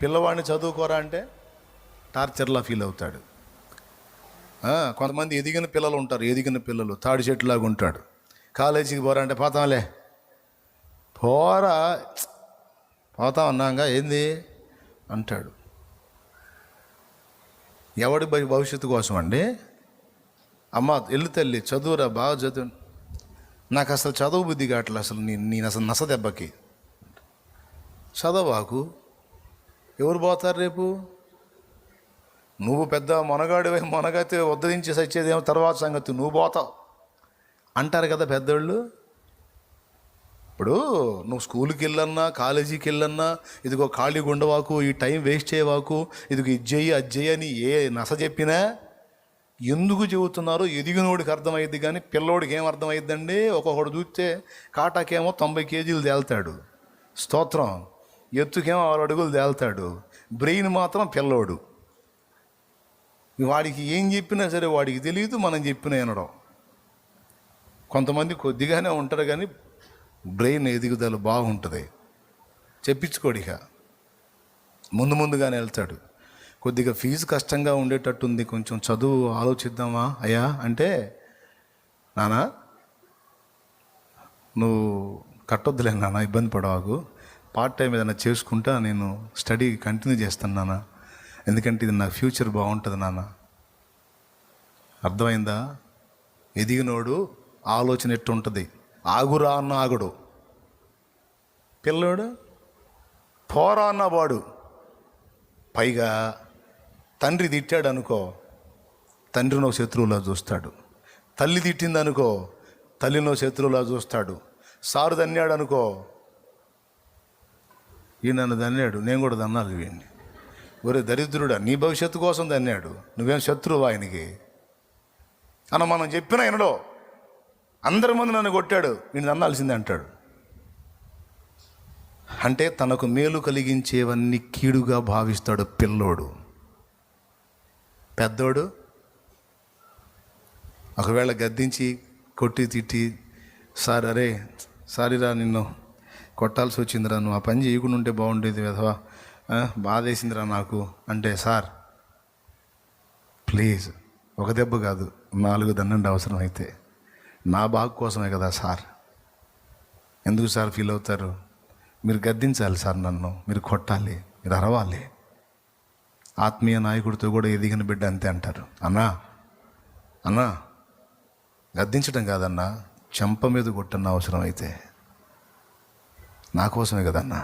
పిల్లవాడిని చదువుకోరా అంటే టార్చర్లా ఫీల్ అవుతాడు. కొంతమంది ఎదిగిన పిల్లలు ఉంటారు, ఎదిగిన పిల్లలు తాడి చెట్టులాగా ఉంటాడు. కాలేజీకి పోరా అంటే పోతాంలే, పోరా పోతాం అన్నాగా ఏంది అంటాడు. ఎవడి భవిష్యత్తు కోసం అండి? అమ్మ ఎల్లు తల్లి చదువురా, బాగా చదువు. నాకు అసలు చదువు బుద్ధి కావట్లే, అసలు నేను అసలు నస దెబ్బకి చదవాకు. ఎవరు పోతారు రేపు? నువ్వు పెద్ద మొనగాడివై మొనగైతే ఉద్ధరించి సచ్చేదేమో తర్వాత సంగతి, నువ్వు పోతావు అంటారు కదా పెద్దోళ్ళు. ఇప్పుడు నువ్వు స్కూల్కి వెళ్ళన్నా కాలేజీకి వెళ్ళన్నా ఇదిగో ఖాళీగా ఉండవాకు, ఈ టైం వేస్ట్ చేయవాకు, ఇదిగో ఇది చెయ్యి అది చెయ్యి అని ఏ నస చెప్పినా ఎందుకు చెబుతున్నారో ఎదిగినోడికి అర్థమైద్ది, కానీ పిల్లోడికి ఏం అర్థమైద్దండి? ఒక్కొక్కడు చూస్తే కాటాకేమో 90 కేజీలు తేల్తాడు, స్తోత్రం, ఎత్తుకేమో 6 అడుగులు తేల్తాడు, బ్రెయిన్ మాత్రం పిల్లోడు. వాడికి ఏం చెప్పినా సరే వాడికి తెలియదు, మనం చెప్పినా వినడం. కొంతమంది కొద్దిగానే ఉంటారు కానీ బ్రెయిన్ ఎదుగుదల బాగుంటుంది. చెప్పించుకోడిక ముందుగానే వెళ్తాడు. కొద్దిగా ఫీజు కష్టంగా ఉండేటట్టుంది, కొంచెం చదువు ఆలోచిద్దామా అయ్యా అంటే, నానా నువ్వు కట్టొద్దులే నాన్న, ఇబ్బంది పడవాకు, పార్ట్ టైం ఏదైనా చేసుకుంటా నేను స్టడీ కంటిన్యూ చేస్తాను నాన్న, ఎందుకంటే ఇది నా ఫ్యూచర్ బాగుంటుంది నాన్న. అర్థమైందా? ఎదిగినోడు ఆలోచన ఎట్టుంటుంది, ఆగురా అన్న ఆగుడు, పిల్లోడు పోరా అన్న వాడు. పైగా తండ్రి తిట్టాడు అనుకో, తండ్రినో శత్రువులా చూస్తాడు. తల్లి తిట్టింది అనుకో, తల్లినో శత్రువులా చూస్తాడు. సారు దన్నాడు అనుకో, ఈయన నన్ను దన్నాడు నేను కూడా దన్నాలి వీడిని, ఒరే దరిద్రుడా నీ భవిష్యత్తు కోసం దన్నాడు, నువ్వేం శత్రువు ఆయనకి అన్న మనం చెప్పినా వినడో, అందరి మంది నన్ను కొట్టాడు నేను దన్నాల్సిందే అంటాడు. అంటే తనకు మేలు కలిగించేవన్నీ కీడుగా భావిస్తాడు పిల్లోడు. పెద్దోడు ఒకవేళ గద్దించి కొట్టి తిట్టి, సార్ అరే సారీరా నిన్ను కొట్టాల్సి వచ్చిందిరా, నువ్వు ఆ పని చేయకుండా ఉంటే బాగుండేది వెధవా, బాధేసిందిరా నాకు అంటే, సార్ ప్లీజ్ ఒక దెబ్బ కాదు 4 దన్నండి అవసరం అయితే, నా బాగు కోసమే కదా సార్. ఎందుకు సార్ ఫీల్ అవుతారు? మీరు గద్దించాలి సార్, నన్ను మీరు కొట్టాలి, మీరు అరవాలి. ఆత్మీయ నాయకుడితో కూడా ఎదిగిన బిడ్డ అంతే అంటారు. అన్నా గద్దించడం కాదన్నా, చెంప మీద కొట్టన్న అవసరం అయితే, నా కోసమే కదన్నా.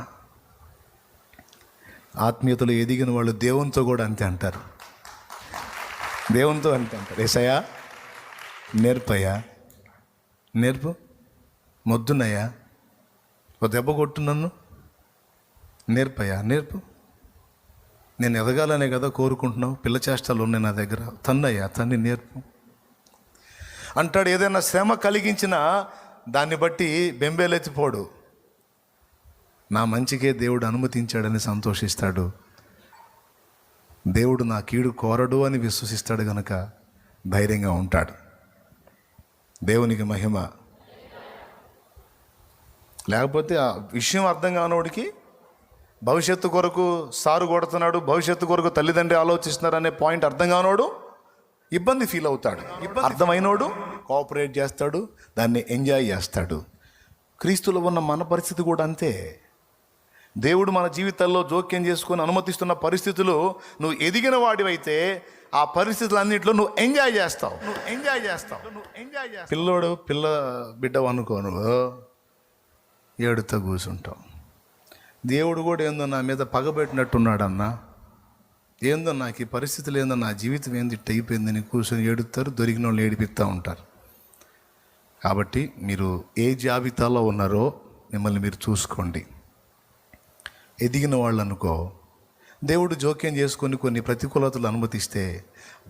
ఆత్మీయతలో ఎదిగిన వాళ్ళు దేవునితో కూడా అంతే అంటారు, దేవునితో అంతే అంటారు. ఏసయ్యా నేర్పయ్యా, నేర్పు, మొద్దునయ్యా ఒక దెబ్బ కొట్టు, నన్ను నేర్పయ్యా, నేర్పు, నేను ఎదగాలనే కదా కోరుకుంటున్నావు, పిల్ల చేష్టలు ఉన్నాయి నా దగ్గర, తన్నయ్యా తన్ని నేర్పు అంటాడు. ఏదైనా శ్రమ కలిగించినా దాన్ని బట్టి బెంబేలెత్తిపోడు, నా మంచికే దేవుడు అనుమతించాడని సంతోషిస్తాడు. దేవుడు నా కీడు కోరడు అని విశ్వసిస్తాడు కనుక ధైర్యంగా ఉంటాడు. దేవునికి మహిమ. లేకపోతే ఆ విషయం అర్థం కానోడికి భవిష్యత్తు కొరకు సారు కొడుతున్నాడు, భవిష్యత్తు కొరకు తల్లిదండ్రి ఆలోచిస్తున్నారు అనే పాయింట్ అర్థం కానోడు ఇబ్బంది ఫీల్ అవుతాడు. అర్థమైనోడు కోఆపరేట్ చేస్తాడు, దాన్ని ఎంజాయ్ చేస్తాడు. క్రీస్తులో ఉన్న మన పరిస్థితి కూడా అంతే. దేవుడు మన జీవితాల్లో జోక్యం చేసుకొని అనుమతిస్తున్న పరిస్థితులు నువ్వు ఎదిగిన వాడివైతే ఆ పరిస్థితులన్నింటిలో నువ్వు ఎంజాయ్ చేస్తావు. పిల్ల బిడ్డ అనుకో, నువ్వు ఏడుతో కూర్చుంటావు. దేవుడు కూడా ఏందో నా మీద పగబెట్టినట్టున్నాడన్నా, ఏందో నాకు ఈ పరిస్థితులు ఏందో, నా జీవితం ఏంది ఇట్ట అయిపోయిందని కూర్చొని ఏడుతారు, దొరికిన వాళ్ళు ఏడిపిస్తూ ఉంటారు. కాబట్టి మీరు ఏ జాబితాలో ఉన్నారో మిమ్మల్ని మీరు చూసుకోండి. ఎదిగిన వాళ్ళు అనుకో, దేవుడు జోక్యం చేసుకొని కొన్ని ప్రతికూలతలు అనుమతిస్తే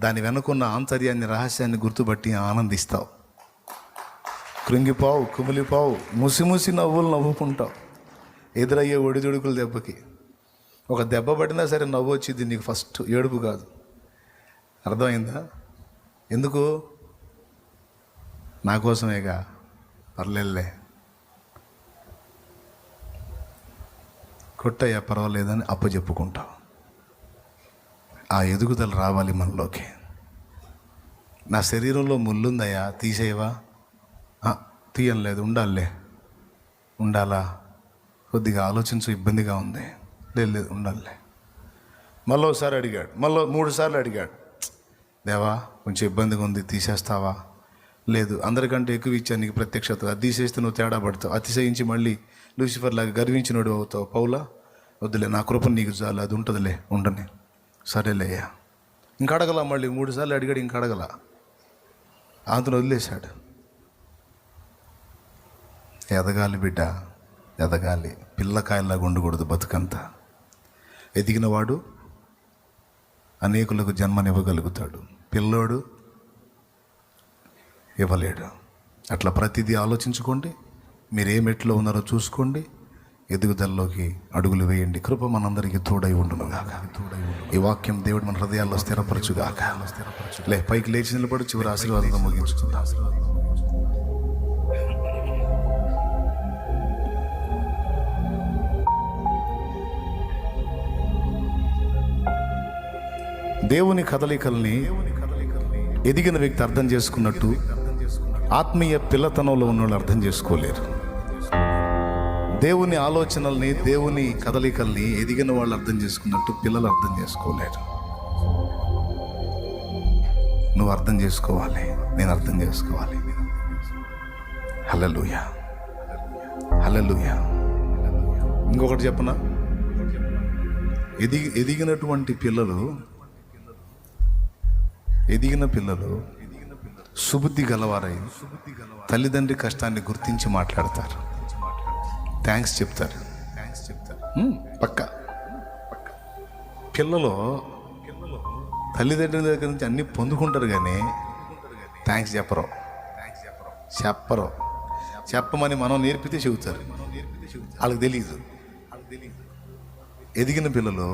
దాని వెనుకున్న ఆంతర్యాన్ని, రహస్యాన్ని గుర్తుపట్టి ఆనందిస్తావు. కృంగిపోవు, కుమిలిపోవు, ముసి నవ్వులు నవ్వుకుంటావు. ఎదురయ్యే ఒడిదుడుకుల దెబ్బకి ఒక దెబ్బ పడినా సరే నవ్వు వచ్చింది నీకు, ఫస్ట్ ఏడుపు కాదు. అర్థమైందా? ఎందుకు? నా కోసమేగా, పర్లేదులే, కొట్టయ్యా పర్వాలేదని అప్పచెప్పుకుంటాం. ఆ ఎదుగుదల రావాలి మనలోకి. నా శరీరంలో ముళ్ళుందయ్యా, తీసేయవా? తీయలేదు, ఉండాలే. ఉండాలా? కొద్దిగా ఆలోచించు, ఇబ్బందిగా ఉంది. లేదు, ఉండాలే. మళ్ళీ ఒకసారి అడిగాడు, మళ్ళీ 3 సార్లు అడిగాడు, దేవా కొంచెం ఇబ్బందిగా ఉంది, తీసేస్తావా? లేదు, అందరికంటే ఎక్కువ ఇచ్చాను నీకు ప్రత్యక్షత, అది తీసేస్తే నువ్వు తేడా పడతావు, అతిశయించి మళ్ళీ లూసిఫర్ లాగా గర్వించినోడు అవుతావు. పౌలా, వద్దులే, నా కృప నీకు చాలు, అది ఉంటుందిలే, ఉండని. సరేలేయ్యా. ఇంక అడగల, మళ్ళీ 3 సార్లు అడిగాడు, ఇంక అడగల. అతను వదిలేశాడు. ఎదగాలి బిడ్డ, ఎదగాలి. పిల్లకాయలాగా ఉండకూడదు బతుకంతా. ఎదిగినవాడు అనేకులకు జన్మనివ్వగలుగుతాడు, పిల్లోడు ఇవ్వలేడు. అట్లా ప్రతిదీ ఆలోచించుకోండి. మీరు ఏ మెట్లో ఉన్నారో చూసుకోండి, ఎదుగుదలలోకి అడుగులు వేయండి. కృప మనందరికీ తోడై ఉండునుగాక. ఈ వాక్యం దేవుడు మన హృదయాల్లో స్థిరపరచుగాక. పైకి లేచి నిలబడి చివరి ఆశీర్వాదంతో ముగించుకుందాం. దేవుని కదలికల్ని ఎదిగిన వ్యక్తి అర్థం చేసుకున్నట్టు ఆత్మీయ పిల్లతనంలో ఉన్నవాళ్ళు అర్థం చేసుకోలేరు. దేవుని ఆలోచనల్ని, దేవుని కదలికల్ని ఎదిగిన వాళ్ళు అర్థం చేసుకున్నట్టు పిల్లలు అర్థం చేసుకోలేరు. నువ్వు అర్థం చేసుకోవాలి, నేను అర్థం చేసుకోవాలి. హల్లెలూయా, హల్లెలూయా. ఇంకొకటి చెప్పనా, ఎదిగిన పిల్లలు సుబుద్ధి గలవారై తల్లిదండ్రి కష్టాన్ని గుర్తించి మాట్లాడతారు, థ్యాంక్స్ చెప్తారు. పక్క పిల్లలు తల్లిదండ్రుల దగ్గర నుంచి అన్నీ పొందుకుంటారు, కానీ థ్యాంక్స్ చెప్పరు. చెప్పమని మనం నేర్పితే చెబుతారు, వాళ్ళకి తెలియదు. ఎదిగిన పిల్లలు,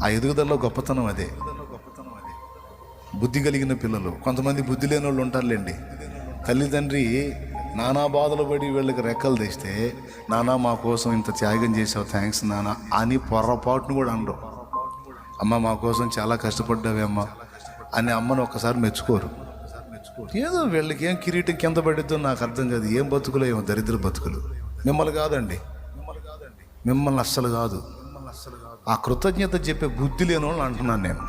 ఆ ఎదుగుదలలో గొప్పతనం అదే. బుద్ధి కలిగిన పిల్లలు, కొంతమంది బుద్ధి లేని వాళ్ళు ఉంటారులేండి. తల్లిదండ్రి నానా బాధలు పడి వీళ్ళకి రెక్కలు తెస్తే, నానా మా కోసం ఇంత త్యాగం చేసావు, థ్యాంక్స్ నాన్న అని పొర్రపాటును కూడా అనరు. అమ్మ మా కోసం చాలా కష్టపడ్డావే అమ్మ అని అమ్మను ఒక్కసారి మెచ్చుకోరు. ఏదో వీళ్ళకి ఏం కిరీటం కింద పడిద్దో నాకు అర్థం కాదు. ఏం బతుకులు, ఏమో దరిద్ర బతుకులు. మిమ్మల్ని కాదండి, మిమ్మల్ని అస్సలు కాదు. ఆ కృతజ్ఞత చెప్పే బుద్ధి లేని వాళ్ళు అంటున్నాను నేను.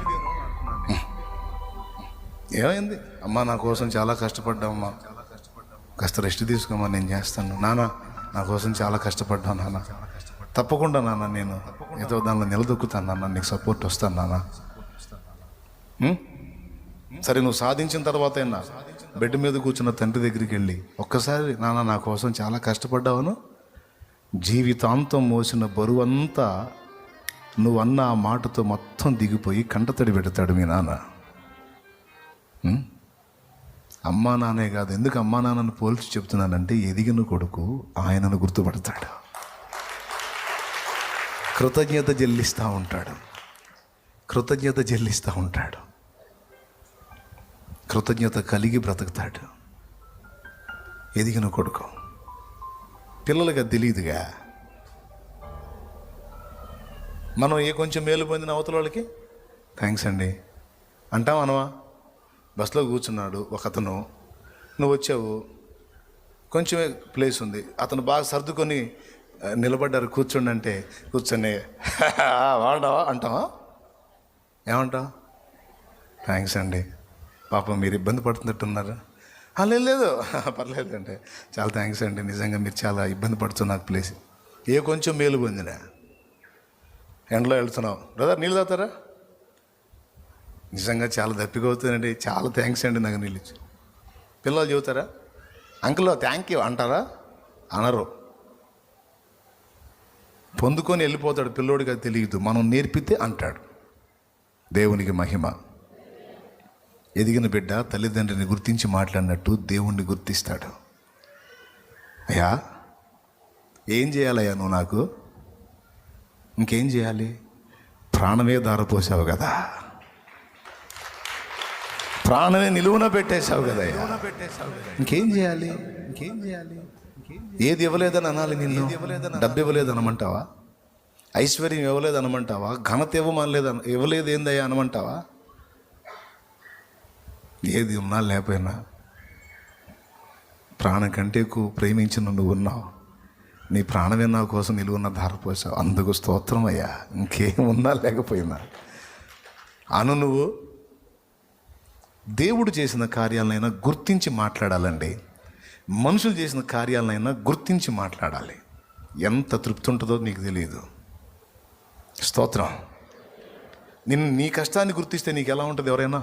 ఏమైంది అమ్మా, నా కోసం చాలా కష్టపడ్డామమ్మా, కాస్త రెస్ట్ తీసుకోమా, నేను చేస్తాను. నాన్న నా కోసం చాలా కష్టపడ్డాను నాన్న, తప్పకుండా నాన్న నేను ఏదో దానిలో నిలదొక్కుతాను నాన్న, నీకు సపోర్ట్ వస్తాను నాన్న. సరే, నువ్వు సాధించిన తర్వాత అయినా బెడ్ మీద కూర్చున్న తండ్రి దగ్గరికి వెళ్ళి ఒక్కసారి, నాన్న నా కోసం చాలా కష్టపడ్డావను, జీవితాంతం మోసిన బరువంతా నువ్వు అన్న ఆ మాటతో మొత్తం దిగిపోయి కంటతడి పెడతాడు మీ నాన్న. అమ్మా నాన్నే కాదు, ఎందుకు అమ్మా నాన్నను పోల్చి చెప్తున్నానంటే, ఎదిగిన కొడుకు ఆయనను గుర్తుపడతాడు, కృతజ్ఞత చెల్లిస్తూ ఉంటాడు, కృతజ్ఞత కలిగి బ్రతుకుతాడు ఎదిగిన కొడుకు. పిల్లలకి అది తెలియదుగా. మనం ఏ కొంచెం మేలు పొందిన అవతల వాళ్ళకి థ్యాంక్స్ అండి అంటాం అనవా? బస్సులో కూర్చున్నాడు ఒకతను, నువ్వు వచ్చావు, కొంచెం ప్లేస్ ఉంది, అతను బాగా సర్దుకొని నిలబడ్డారు, కూర్చోండి అంటే కూర్చొని వాడావా అంటావా? ఏమంటావు? థ్యాంక్స్ అండి, పాపం మీరు ఇబ్బంది పడుతున్నట్టున్నారు. లేదు పర్లేదు అంటే, చాలా థ్యాంక్స్ అండి, నిజంగా మీరు చాలా ఇబ్బంది పడుతున్నారు ప్లేస్. ఏ కొంచెం మేలు పొందినా. ఎండలో వెళ్తున్నావు, బ్రదర్ నీళ్ళు తాగుతారా? నిజంగా చాలా దప్పిక అవుతుందండి, చాలా థ్యాంక్స్ అండి, నాకు నీళ్ళు ఇచ్చి. పిల్లలు చెబుతారా అంకుల్ థ్యాంక్ యూ అంటారా? అనరు. పొందుకొని వెళ్ళిపోతాడు పిల్లోడికి, అది తెలియదు. మనం నేర్పితే అంటాడు. దేవునికి మహిమ. ఎదిగిన బిడ్డ తల్లిదండ్రిని గుర్తించి మాట్లాడినట్టు దేవుణ్ణి గుర్తిస్తాడు. అయ్యా ఏం చేయాలయ్యా నువ్వు నాకు? ఇంకేం చేయాలి? ప్రాణమే దారపోసావు కదా, ప్రాణమే నిలువున పెట్టేశావు కదయ్యా, ఇంకేం చేయాలి? ఏది ఇవ్వలేదని అనాలి నిన్ను? డబ్బు ఇవ్వలేదు అనమంటావా? ఐశ్వర్యం ఇవ్వలేదు అనమంటావా? ఘనత ఇవ్వలేదు ఏందయ్యా అనమంటావా? ఏది ఉన్నా లేకపోయినా ప్రాణం కంటే ఎక్కువ ప్రేమించిన నువ్వు ఉన్నావు. నీ ప్రాణమే నా కోసం నిలువున్న ధారపోసావు. అందుకు స్తోత్రం అయ్యా. ఇంకేం ఉన్నా లేకపోయినా నువ్వు దేవుడు చేసిన కార్యాలనైనా గుర్తించి మాట్లాడాలండి. మనుషులు చేసిన కార్యాలనైనా గుర్తించి మాట్లాడాలి. ఎంత తృప్తి ఉంటుందో నీకు తెలియదు. స్తోత్రం. నీ కష్టాన్ని గుర్తిస్తే నీకు ఎలా ఉంటుంది? ఎవరైనా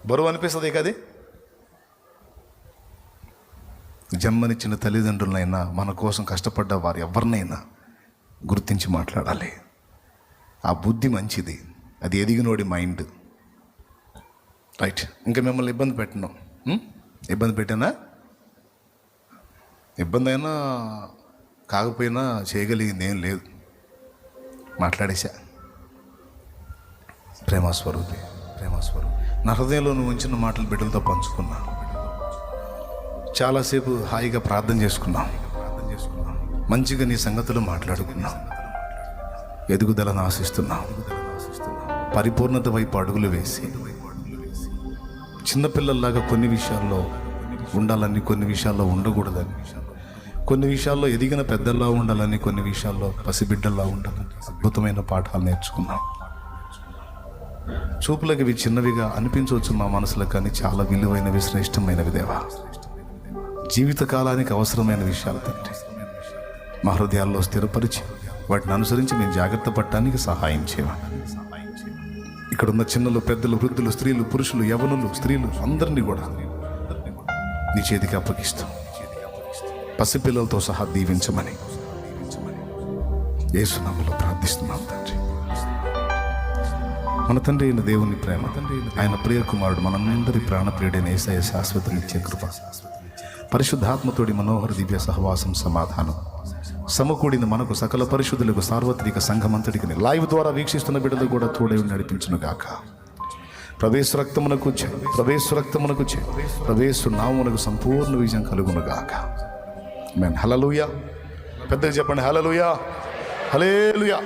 బరువు అనిపిస్తుంది కదే. జన్మనిచ్చిన తల్లిదండ్రులైనా మన కోసం కష్టపడ్డ వారు ఎవరినైనా గుర్తించి మాట్లాడాలి. ఆ బుద్ధి మంచిది, అది ఎదిగినోడి మైండ్. రైట్. ఇంకా మిమ్మల్ని ఇబ్బంది పెట్టను. ఇబ్బంది పెట్టానా? ఇబ్బంది అయినా కాకపోయినా చేయగలిగింది ఏం లేదు. మాట్లాడేశా. ప్రేమస్వరూపి నా హృదయంలో నువ్వు ఉంచిన మాటలు బిడ్డలతో పంచుకున్నా. చాలాసేపు హాయిగా ప్రార్థన చేసుకున్నాం. మంచిగా నీ సంగతులు మాట్లాడుకున్నాం. ఎదుగుదలను ఆశిస్తున్నాం. పరిపూర్ణత వైపు అడుగులు వేసి చిన్నపిల్లల్లాగా కొన్ని విషయాల్లో ఉండాలని, కొన్ని విషయాల్లో ఉండకూడదని, కొన్ని విషయాల్లో ఎదిగిన పెద్దల్లా ఉండాలని, కొన్ని విషయాల్లో పసిబిడ్డల్లా ఉండాలని అద్భుతమైన పాఠాలు నేర్చుకున్నాం. చూపులకు ఇవి చిన్నవిగా అనిపించవచ్చు మా మనసులకు, కానీ చాలా విలువైనవి, శ్రేష్టమైనవి దేవా. జీవితకాలానికి అవసరమైన విషయాలు తండ్రి మా హృదయాల్లో స్థిరపరిచి వాటిని అనుసరించి మేము జాగ్రత్త పడటానికి సహాయం చేయమని, ఇక్కడున్న చిన్నలు, పెద్దలు, వృద్ధులు, స్త్రీలు, పురుషులు, యవనులు, స్త్రీలు అందరినీ కూడా నీ చేతికి అప్పగిస్తాం. పసిపిల్లలతో సహా దీవించమని యేసు నామములో ప్రార్థిస్తున్నాం తండ్రి. మన తండ్రి అయిన దేవుని ప్రేమ, ఆయన ప్రియ కుమారుడు, మనందరి ప్రాణప్రియుడైన యేసయ్య శాశ్వత నిత్య కృప, పరిశుద్ధాత్మతోడి మనోహర దివ్య సహవాసం, సమాధానం సమకూడిన మనకు సకల పరిశుద్ధులకు, సార్వత్రిక సంఘమంతటికి లైవ్ ద్వారా వీక్షిస్తున్న బిడ్డలు కూడా తోడై నడిపించును గాక. ప్రవేశ రక్తమునకు ప్రవేశ నామమునకు సంపూర్ణ విజయం కలుగును గాక. ఆమేన్. హల్లెలూయా. పెద్దగా చెప్పండి హల్లెలూయా, హల్లెలూయా.